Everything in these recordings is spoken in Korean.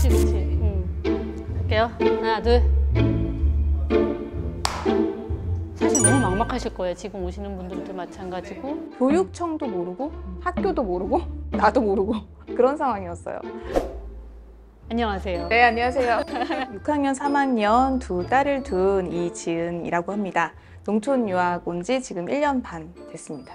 그치 그치. 할게요. 하나 둘. 사실 너무 막막하실 거예요. 지금 오시는 분들도 마찬가지고. 교육청도 모르고 학교도 모르고 나도 모르고 그런 상황이었어요. 안녕하세요. 네, 안녕하세요. 6학년 3학년 두 딸을 둔 이지은이라고 합니다. 농촌 유학 온 지 지금 1년 반 됐습니다.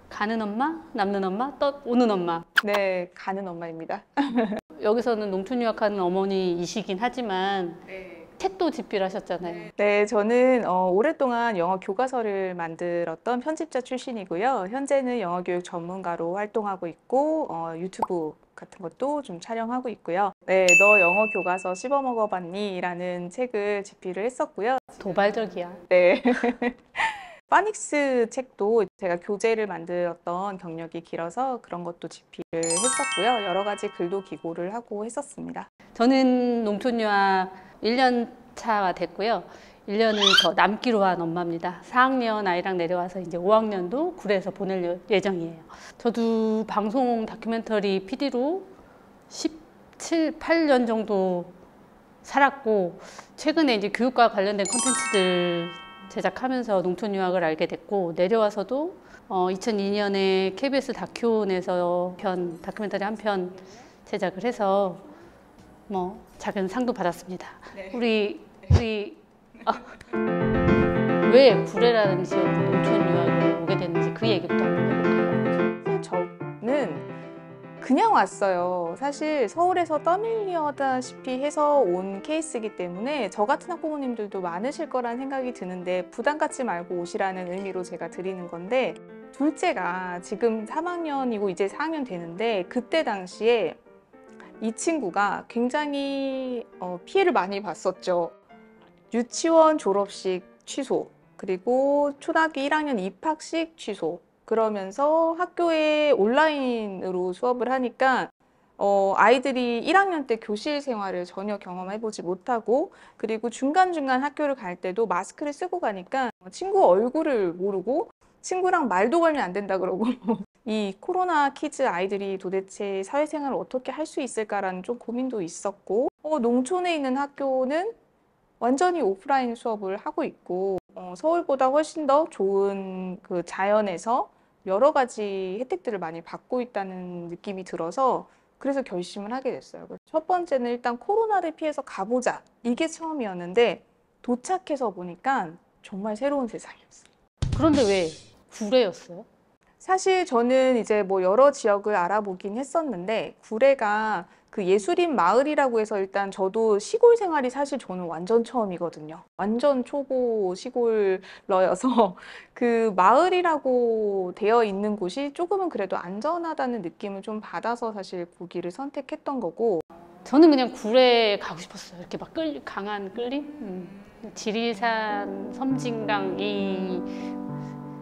가는 엄마, 남는 엄마, 오는 엄마. 네, 가는 엄마입니다. 여기서는 농촌 유학하는 어머니이시긴 하지만 책도 집필하셨잖아요. 네, 저는 오랫동안 영어 교과서를 만들었던 편집자 출신이고요. 현재는 영어 교육 전문가로 활동하고 있고 유튜브 같은 것도 좀 촬영하고 있고요. 네, 너 영어 교과서 씹어먹어봤니? 라는 책을 집필을 했었고요. 도발적이야. 네. 파닉스 책도 제가 교재를 만들었던 경력이 길어서 그런 것도 집필을 했었고요. 여러 가지 글도 기고를 하고 했었습니다. 저는 농촌 유학 1년 차가 됐고요. 1년을 더 남기로 한 엄마입니다. 4학년 아이랑 내려와서 이제 5학년도 굴에서 보낼 예정이에요. 저도 방송 다큐멘터리 PD로 17, 8년 정도 살았고, 최근에 이제 교육과 관련된 콘텐츠들 제작하면서 농촌 유학을 알게 됐고, 내려와서도 2002년에 KBS 다큐온에서 다큐멘터리 한 편 제작을 해서 뭐 작은 상도 받았습니다. 네. 왜 구례라는 지역으로 농촌 유학을 오게 됐는지 그 얘기부터 한번 해볼까요? 저는 그냥 왔어요. 사실 서울에서 떠밀려다시피 해서 온 케이스이기 때문에 저 같은 학부모님들도 많으실 거란 생각이 드는데 부담 갖지 말고 오시라는 의미로 제가 드리는 건데, 둘째가 지금 3학년이고 이제 4학년 되는데 그때 당시에 이 친구가 굉장히 피해를 많이 봤었죠. 유치원 졸업식 취소, 그리고 초등학교 1학년 입학식 취소, 그러면서 학교에 온라인으로 수업을 하니까 아이들이 1학년 때 교실 생활을 전혀 경험해보지 못하고, 그리고 중간중간 학교를 갈 때도 마스크를 쓰고 가니까 친구 얼굴을 모르고 친구랑 말도 걸면 안 된다 그러고 이 코로나 키즈 아이들이 도대체 사회생활을 어떻게 할 수 있을까라는 좀 고민도 있었고, 농촌에 있는 학교는 완전히 오프라인 수업을 하고 있고 서울보다 훨씬 더 좋은 그 자연에서 여러 가지 혜택들을 많이 받고 있다는 느낌이 들어서 그래서 결심을 하게 됐어요. 첫 번째는 일단 코로나를 피해서 가보자, 이게 처음이었는데 도착해서 보니까 정말 새로운 세상이었어요. 그런데 왜 구례였어요? 사실 저는 이제 뭐 여러 지역을 알아보긴 했었는데 구례가 그 예술인 마을이라고 해서 일단 저도 시골 생활이 사실 저는 완전 처음이거든요. 완전 초보 시골러여서 그 마을이라고 되어 있는 곳이 조금은 그래도 안전하다는 느낌을 좀 받아서 사실 거기를 선택했던 거고. 저는 그냥 구례에 가고 싶었어요. 이렇게 막 강한 끌림? 지리산, 섬진강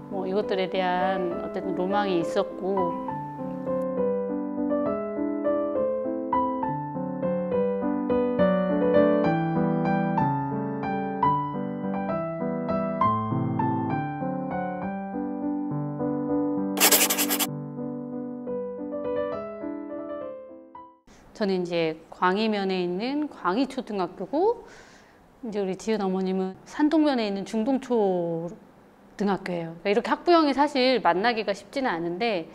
뭐 이것들에 대한 어떤 로망이 있었고, 저는 이제 광이면에 있는 광이초등학교고, 이제 우리 지은 어머님은 산동면에 있는 중동초 등학교예요. 그러니까 이렇게 학부형이 사실 만나기가 쉽지는 않은데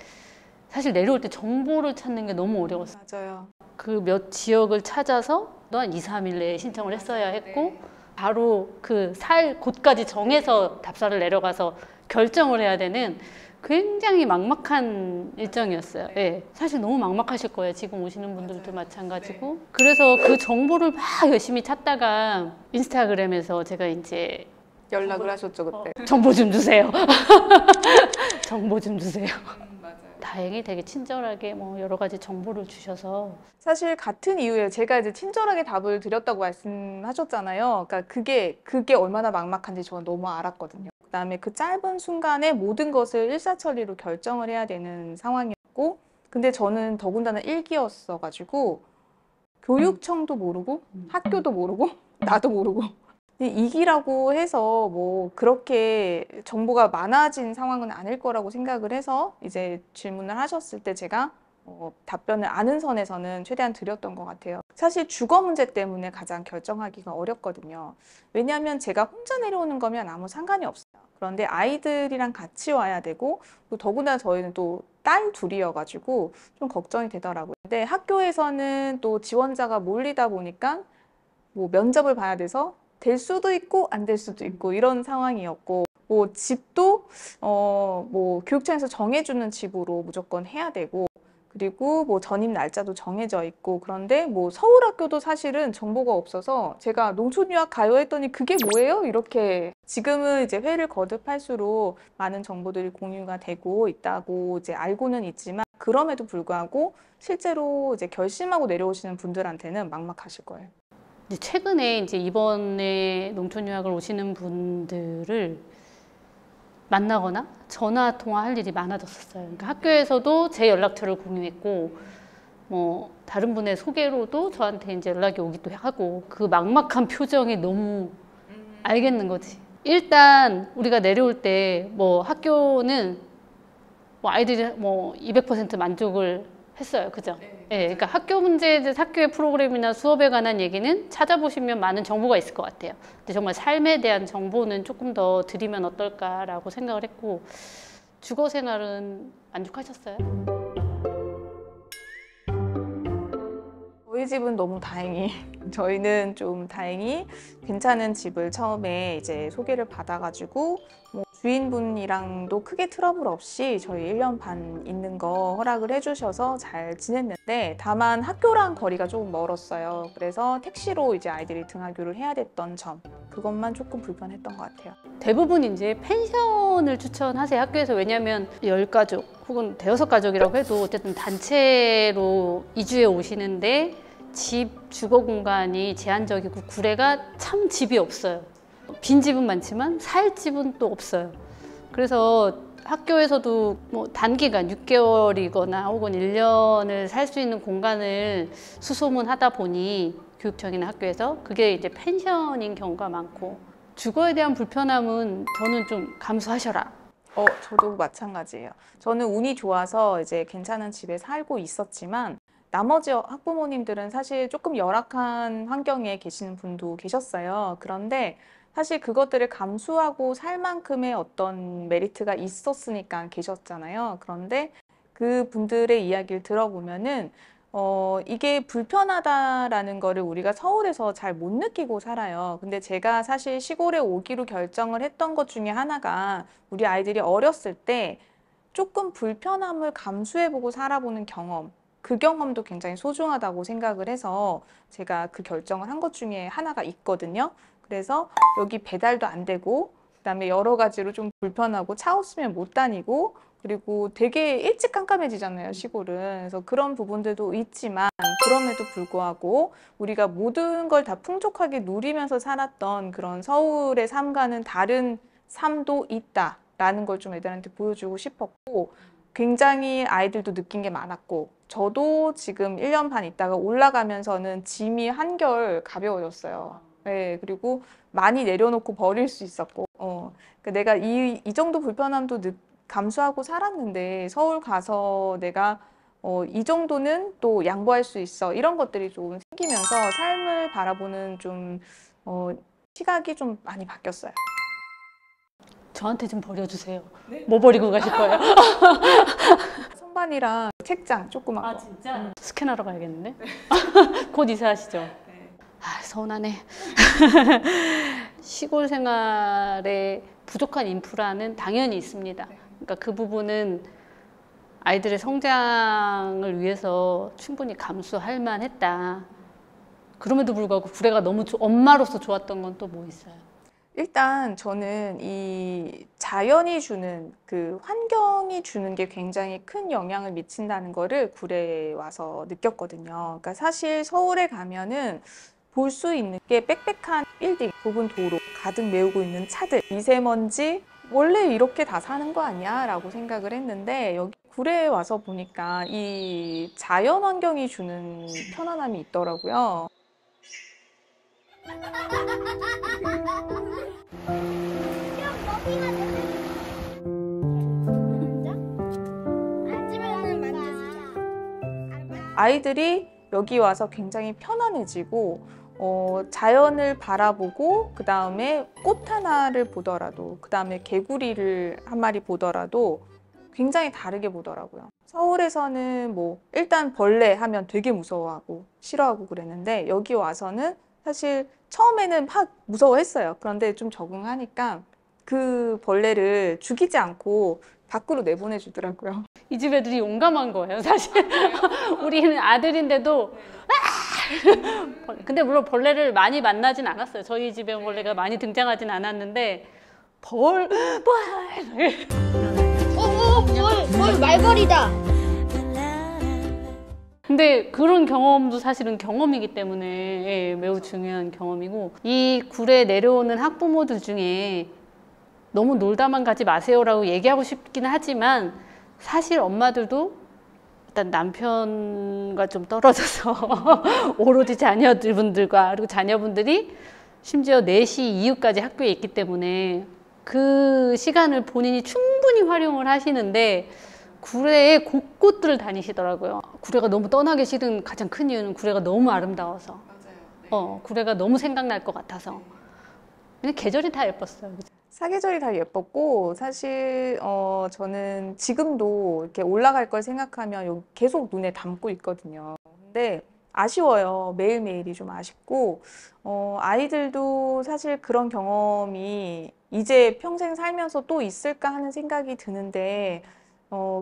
사실 내려올 때 정보를 찾는 게 너무 어려웠어요. 맞아요. 그 몇 지역을 찾아서 또 한 2, 3일 내에 신청을 했어야 했고, 바로 그 살 곳까지 정해서 답사를 내려가서 결정을 해야 되는 굉장히 막막한 일정이었어요. 네. 사실 너무 막막하실 거예요. 지금 오시는 분들도 마찬가지고. 그래서 그 정보를 막 열심히 찾다가 인스타그램에서 제가 이제 연락을 하셨죠 그때. 정보 좀 주세요. 정보 좀 주세요. 맞아요. 다행히 되게 친절하게 뭐 여러 가지 정보를 주셔서. 사실 같은 이유예요. 제가 이제 친절하게 답을 드렸다고 말씀하셨잖아요. 그러니까 그게 얼마나 막막한지 저는 너무 알았거든요. 그다음에 그 짧은 순간에 모든 것을 일사천리로 결정을 해야 되는 상황이었고, 근데 저는 더군다나 일기였어가지고 교육청도 모르고 학교도 모르고 나도 모르고 이기라고 해서 뭐 그렇게 정보가 많아진 상황은 아닐 거라고 생각을 해서 이제 질문을 하셨을 때 제가 답변을 아는 선에서는 최대한 드렸던 것 같아요. 사실 주거 문제 때문에 가장 결정하기가 어렵거든요. 왜냐하면 제가 혼자 내려오는 거면 아무 상관이 없어요. 그런데 아이들이랑 같이 와야 되고, 또 더구나 저희는 또 딸 둘이어가지고 좀 걱정이 되더라고요. 근데 학교에서는 또 지원자가 몰리다 보니까 뭐 면접을 봐야 돼서 될 수도 있고 안 될 수도 있고 이런 상황이었고, 뭐 집도 뭐 교육청에서 정해주는 집으로 무조건 해야 되고, 그리고 뭐 전입 날짜도 정해져 있고, 그런데 뭐 서울 학교도 사실은 정보가 없어서 제가 농촌 유학 가요 했더니 그게 뭐예요? 이렇게 지금은 이제 회를 거듭할수록 많은 정보들이 공유가 되고 있다고 이제 알고는 있지만, 그럼에도 불구하고 실제로 이제 결심하고 내려오시는 분들한테는 막막하실 거예요. 이제 최근에 이제 이번에 농촌 유학을 오시는 분들을 만나거나 전화 통화할 일이 많아졌었어요. 그러니까 학교에서도 제 연락처를 공유했고, 뭐 다른 분의 소개로도 저한테 이제 연락이 오기도 하고, 그 막막한 표정이 너무 알겠는 거지. 일단 우리가 내려올 때 뭐 학교는 뭐 아이들이 뭐 200% 만족을 했어요. 그죠? 네, 그러니까 학교 문제, 학교의 프로그램이나 수업에 관한 얘기는 찾아보시면 많은 정보가 있을 것 같아요. 근데 정말 삶에 대한 정보는 조금 더 드리면 어떨까라고 생각을 했고, 주거 생활은 만족하셨어요? 저희 집은 너무 다행히 저희는 좀 다행히 괜찮은 집을 처음에 이제 소개를 받아가지고 뭐 주인분이랑도 크게 트러블 없이 저희 1년 반 있는 거 허락을 해주셔서 잘 지냈는데, 다만 학교랑 거리가 조금 멀었어요. 그래서 택시로 이제 아이들이 등하교를 해야 됐던 점, 그것만 조금 불편했던 것 같아요. 대부분 이제 펜션을 추천하세요, 학교에서. 왜냐하면 10가족 혹은 대여섯 가족이라고 해도 어쨌든 단체로 이주해 오시는데 집 주거 공간이 제한적이고 구례가 참 집이 없어요. 빈 집은 많지만 살 집은 또 없어요. 그래서 학교에서도 뭐 단기간 6개월이거나 혹은 1년을 살 수 있는 공간을 수소문하다 보니 교육청이나 학교에서 그게 이제 펜션인 경우가 많고, 주거에 대한 불편함은 저는 좀 감수하셔라. 저도 마찬가지예요. 저는 운이 좋아서 이제 괜찮은 집에 살고 있었지만, 나머지 학부모님들은 사실 조금 열악한 환경에 계시는 분도 계셨어요. 그런데 사실 그것들을 감수하고 살 만큼의 어떤 메리트가 있었으니까 계셨잖아요. 그런데 그 분들의 이야기를 들어보면은 이게 불편하다라는 거를 우리가 서울에서 잘 못 느끼고 살아요. 근데 제가 사실 시골에 오기로 결정을 했던 것 중에 하나가, 우리 아이들이 어렸을 때 조금 불편함을 감수해보고 살아보는 경험, 그 경험도 굉장히 소중하다고 생각을 해서 제가 그 결정을 한 것 중에 하나가 있거든요. 그래서 여기 배달도 안 되고, 그다음에 여러 가지로 좀 불편하고 차 없으면 못 다니고, 그리고 되게 일찍 깜깜해지잖아요, 시골은. 그래서 그런 부분들도 있지만, 그럼에도 불구하고 우리가 모든 걸 다 풍족하게 누리면서 살았던 그런 서울의 삶과는 다른 삶도 있다라는 걸 좀 애들한테 보여주고 싶었고, 굉장히 아이들도 느낀 게 많았고, 저도 지금 1년 반 있다가 올라가면서는 짐이 한결 가벼워졌어요. 네, 그리고 많이 내려놓고 버릴 수 있었고, 그러니까 내가 이 정도 불편함도 감수하고 살았는데, 서울 가서 내가 이 정도는 또 양보할 수 있어, 이런 것들이 좀 생기면서 삶을 바라보는 좀 시각이 좀 많이 바뀌었어요. 저한테 좀 버려주세요. 네? 뭐 버리고 가실 거예요? 선반이랑 책장 조그만 거. 진짜? 스캔하러 가야겠는데? 곧 이사하시죠? 네. 서운하네. 시골 생활에 부족한 인프라는 당연히 있습니다. 그러니까 그 부분은 아이들의 성장을 위해서 충분히 감수할 만했다. 그럼에도 불구하고 구례가 너무 엄마로서 좋았던 건 또 뭐 있어요? 일단 저는 이 자연이 주는, 그 환경이 주는 게 굉장히 큰 영향을 미친다는 거를 구례에 와서 느꼈거든요. 그러니까 사실 서울에 가면은 볼 수 있는 게 빽빽한 빌딩, 좁은 도로, 가득 메우고 있는 차들, 미세먼지, 원래 이렇게 다 사는 거 아니야? 라고 생각을 했는데, 여기 구례에 와서 보니까 이 자연 환경이 주는 편안함이 있더라고요. 아이들이 여기 와서 굉장히 편안해지고 자연을 바라보고 그 다음에 꽃 하나를 보더라도 그 다음에 개구리를 한 마리 보더라도 굉장히 다르게 보더라고요. 서울에서는 뭐 일단 벌레 하면 되게 무서워하고 싫어하고 그랬는데 여기 와서는 사실 처음에는 막 무서워했어요. 그런데 좀 적응하니까 그 벌레를 죽이지 않고 밖으로 내보내주더라고요. 이 집 애들이 용감한 거예요, 사실. 우리는 아들인데도 근데 물론 벌레를 많이 만나진 않았어요. 저희 집에 벌레가 많이 등장하진 않았는데 벌 말벌이다. 근데 그런 경험도 사실은 경험이기 때문에 예, 매우 중요한 경험이고 이 굴에 내려오는 학부모들 중에 너무 놀다만 가지 마세요라고 얘기하고 싶긴 하지만 사실 엄마들도 일단 남편과 좀 떨어져서 오로지 자녀분들과 그리고 자녀분들이 심지어 4시 이후까지 학교에 있기 때문에 그 시간을 본인이 충분히 활용을 하시는데 구례의 곳곳들을 다니시더라고요. 구례가 너무 떠나기 싫은 가장 큰 이유는 구례가 너무 아름다워서 구례가 너무 생각날 것 같아서 근데 계절이 다 예뻤어요. 사계절이 다 예뻤고 사실 저는 지금도 이렇게 올라갈 걸 생각하면 여기 계속 눈에 담고 있거든요. 근데 아쉬워요. 매일매일이 좀 아쉽고 아이들도 사실 그런 경험이 이제 평생 살면서 또 있을까 하는 생각이 드는데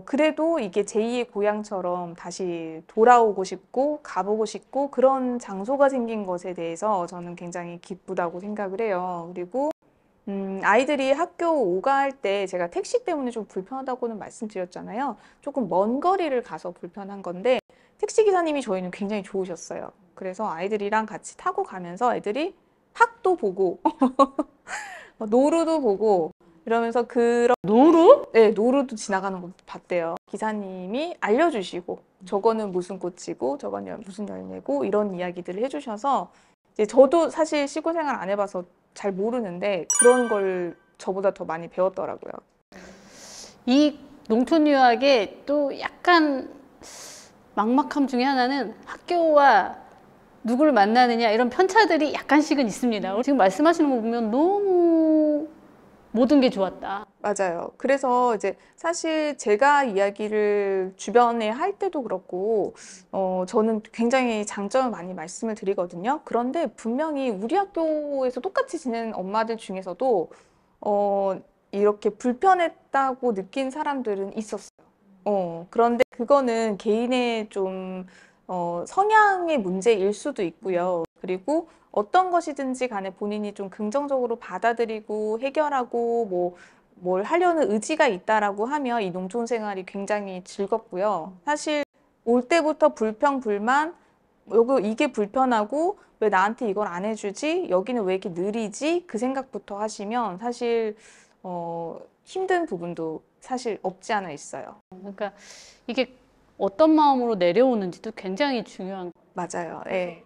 그래도 이게 제2의 고향처럼 다시 돌아오고 싶고 가보고 싶고 그런 장소가 생긴 것에 대해서 저는 굉장히 기쁘다고 생각을 해요. 그리고 아이들이 학교 오가할 때 제가 택시 때문에 좀 불편하다고는 말씀드렸잖아요. 조금 먼 거리를 가서 불편한 건데 택시 기사님이 저희는 굉장히 좋으셨어요. 그래서 아이들이랑 같이 타고 가면서 애들이 학도 보고 노루도 보고 이러면서 그런 노루? 네, 노루도 지나가는 거 봤대요. 기사님이 알려주시고 저거는 무슨 꽃이고 저건 무슨 열매고 이런 이야기들을 해주셔서 이제 저도 사실 시골 생활 안 해봐서 잘 모르는데 그런 걸 저보다 더 많이 배웠더라고요. 이 농촌 유학의 또 약간 막막함 중에 하나는 학교와 누구를 만나느냐 이런 편차들이 약간씩은 있습니다. 지금 말씀하시는 거 보면 너무 모든 게 좋았다. 맞아요. 그래서 이제 사실 제가 이야기를 주변에 할 때도 그렇고 저는 굉장히 장점을 많이 말씀을 드리거든요. 그런데 분명히 우리 학교에서 똑같이 지내는 엄마들 중에서도 이렇게 불편했다고 느낀 사람들은 있었어요. 그런데 그거는 개인의 좀 성향의 문제일 수도 있고요. 그리고 어떤 것이든지 간에 본인이 좀 긍정적으로 받아들이고 해결하고 뭘 하려는 의지가 있다라고 하면 이 농촌 생활이 굉장히 즐겁고요. 사실 올 때부터 불평, 불만, 이게 불편하고 왜 나한테 이걸 안 해주지? 여기는 왜 이렇게 느리지? 그 생각부터 하시면 사실 힘든 부분도 사실 없지 않아 있어요. 그러니까 이게 어떤 마음으로 내려오는지도 굉장히 중요한 맞아요. 예.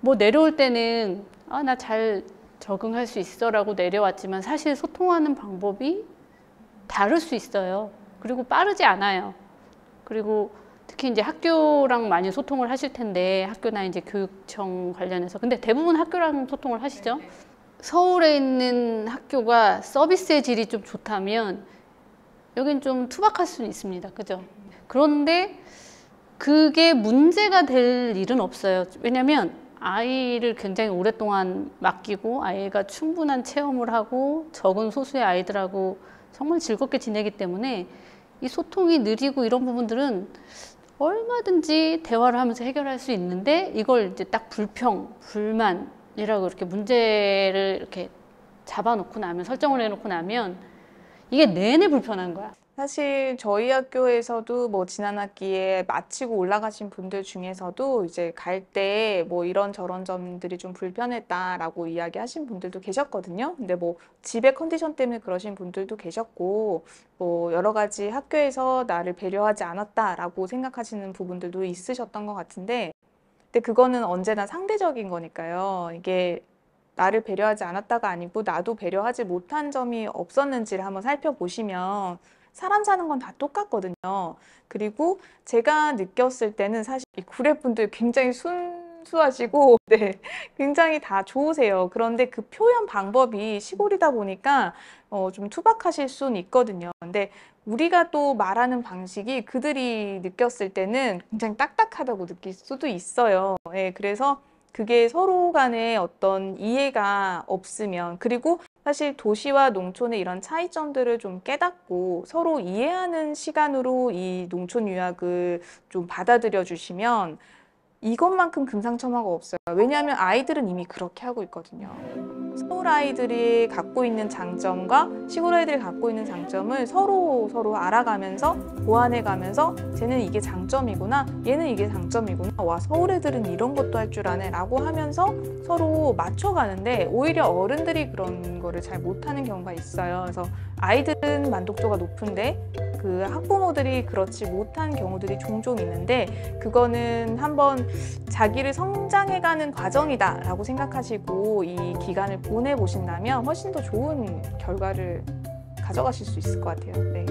뭐 내려올 때는 나 잘 적응할 수 있어라고 내려왔지만 사실 소통하는 방법이 다를 수 있어요. 그리고 빠르지 않아요. 그리고 특히 이제 학교랑 많이 소통을 하실 텐데 학교나 이제 교육청 관련해서 근데 대부분 학교랑 소통을 하시죠. 서울에 있는 학교가 서비스의 질이 좀 좋다면 여긴 좀 투박할 수는 있습니다. 그죠? 그런데 그게 문제가 될 일은 없어요. 왜냐면 아이를 굉장히 오랫동안 맡기고 아이가 충분한 체험을 하고 적은 소수의 아이들하고 정말 즐겁게 지내기 때문에 이 소통이 느리고 이런 부분들은 얼마든지 대화를 하면서 해결할 수 있는데 이걸 이제 딱 불평, 불만이라고 이렇게 문제를 이렇게 잡아놓고 나면 설정을 해놓고 나면 이게 내내 불편한 거야. 사실 저희 학교에서도 뭐 지난 학기에 마치고 올라가신 분들 중에서도 이제 갈 때 뭐 이런저런 점들이 좀 불편했다라고 이야기하신 분들도 계셨거든요. 근데 뭐 집의 컨디션 때문에 그러신 분들도 계셨고 뭐 여러 가지 학교에서 나를 배려하지 않았다라고 생각하시는 부분들도 있으셨던 것 같은데 근데 그거는 언제나 상대적인 거니까요. 이게 나를 배려하지 않았다가 아니고 나도 배려하지 못한 점이 없었는지를 한번 살펴보시면 사람 사는 건 다 똑같거든요. 그리고 제가 느꼈을 때는 사실 이 구례 분들 굉장히 순수하시고 네, 굉장히 다 좋으세요. 그런데 그 표현 방법이 시골이다 보니까 좀 투박하실 수는 있거든요. 근데 우리가 또 말하는 방식이 그들이 느꼈을 때는 굉장히 딱딱하다고 느낄 수도 있어요. 네, 그래서 그게 서로 간에 어떤 이해가 없으면, 그리고 사실 도시와 농촌의 이런 차이점들을 좀 깨닫고 서로 이해하는 시간으로 이 농촌 유학을 좀 받아들여 주시면 이것만큼 금상첨화가 없어요. 왜냐하면 아이들은 이미 그렇게 하고 있거든요. 서울 아이들이 갖고 있는 장점과 시골 아이들이 갖고 있는 장점을 서로 알아가면서 보완해가면서 쟤는 이게 장점이구나, 얘는 이게 장점이구나, 와 서울 애들은 이런 것도 할 줄 아네 라고 하면서 서로 맞춰가는데 오히려 어른들이 그런 거를 잘 못하는 경우가 있어요. 그래서 아이들은 만족도가 높은데 그 학부모들이 그렇지 못한 경우들이 종종 있는데, 그거는 한번 자기를 성장해가는 과정이다 라고 생각하시고 이 기간을 보내보신다면 훨씬 더 좋은 결과를 가져가실 수 있을 것 같아요. 네.